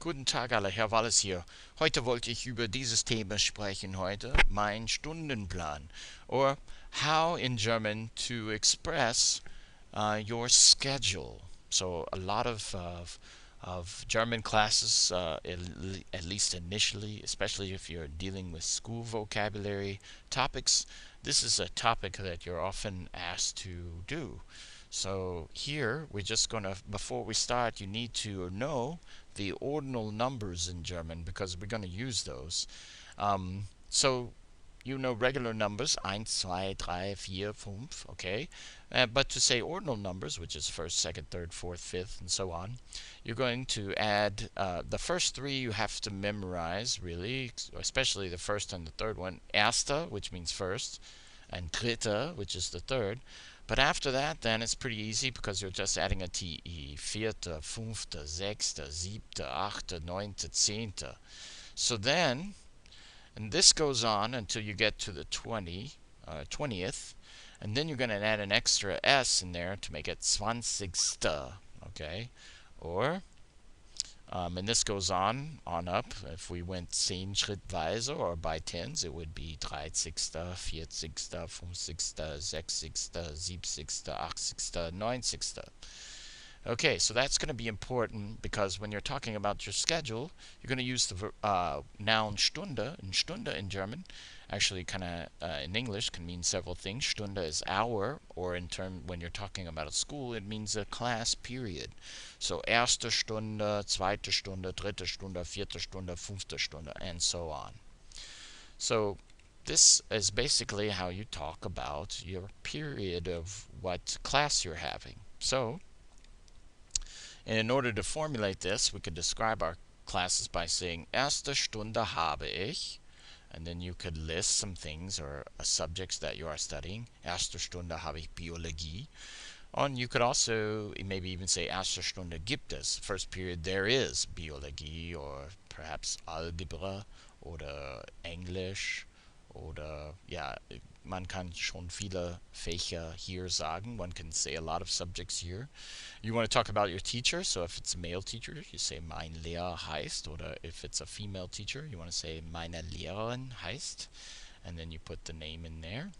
Guten Tag alle, Herr Wallis hier. Heute wollte ich über dieses Thema sprechen heute, mein Stundenplan, or how in German to express your schedule. So a lot of German classes, at least initially, especially if you're dealing with school vocabulary topics, this is a topic that you're often asked to do. So here we're just gonna, before we start, you need to know the ordinal numbers in German because we're gonna use those. So you know regular numbers, 1, 2, 3, 4, 5, okay? But to say ordinal numbers, which is first, second, third, fourth, fifth, and so on, you're going to add the first three you have to memorize, really, especially the first and the third one. Erster, which means first, and dritte, which is the third. But after that, then it's pretty easy because you're just adding a TE. Vierte, fünfte, sechste, siebte, achte, neunte, zehnte. So then, and this goes on until you get to the 20th, and then you're going to add an extra S in there to make it zwanzigste, okay? Or, and this goes on up. If we went 10 schrittweise or by tens, it would be 30., 40., 50., 60., 70., 80., 90. Okay, so that's going to be important because when you're talking about your schedule, you're going to use the noun Stunde, and Stunde in German, actually kind of in English can mean several things. Stunde is hour, or in term when you're talking about a school, it means a class period. So erste Stunde, zweite Stunde, dritte Stunde, vierte Stunde, fünfte Stunde, and so on. So this is basically how you talk about your period of what class you're having. So and in order to formulate this, we could describe our classes by saying, Erste Stunde habe ich, and then you could list some things or subjects that you are studying. Erste Stunde habe ich Biologie. And you could also maybe even say, Erste Stunde gibt es. First period there is Biologie, or perhaps Algebra, oder Englisch, oder ja, man kann schon viele Fächer hier sagen. One can say a lot of subjects here. You want to talk about your teacher, so if it's a male teacher, you say mein Lehrer heißt, or if it's a female teacher, you want to say meine Lehrerin heißt, and then you put the name in there.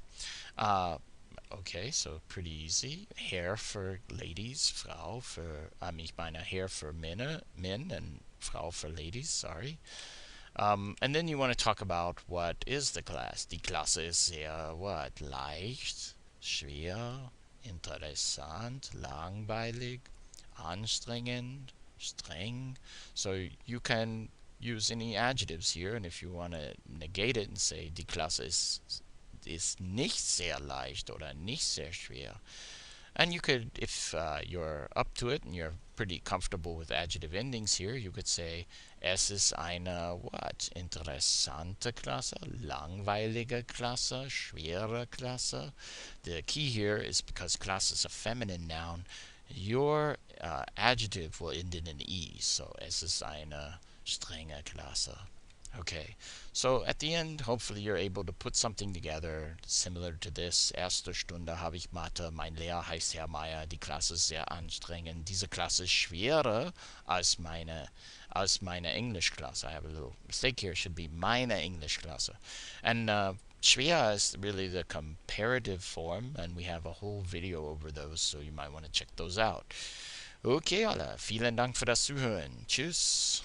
Okay, so pretty easy. Hair for ladies, Frau for, ich meine Hair for men, and Frau for ladies, sorry. And then you want to talk about what is the class. Die Klasse ist sehr, what? Leicht, schwer, interessant, langweilig, anstrengend, streng. So you can use any adjectives here, and if you want to negate it and say die Klasse ist nicht sehr leicht oder nicht sehr schwer. And you could, if you're up to it and you're pretty comfortable with adjective endings here, you could say, es ist eine, what? Interessante Klasse, langweilige Klasse, schwere Klasse. The key here is because class is a feminine noun, your adjective will end in an E. So, es ist eine strenge Klasse. Okay, so at the end, hopefully you're able to put something together similar to this. Erste Stunde habe ich Mathe, mein Lehrer heißt Herr Meier, die Klasse ist sehr anstrengend, diese Klasse ist schwerer als meine Englischklasse. I have a little mistake here, it should be meine Englischklasse. And schwer is really the comparative form, and we have a whole video over those, so you might want to check those out. Okay, alle, vielen Dank für das Zuhören. Tschüss.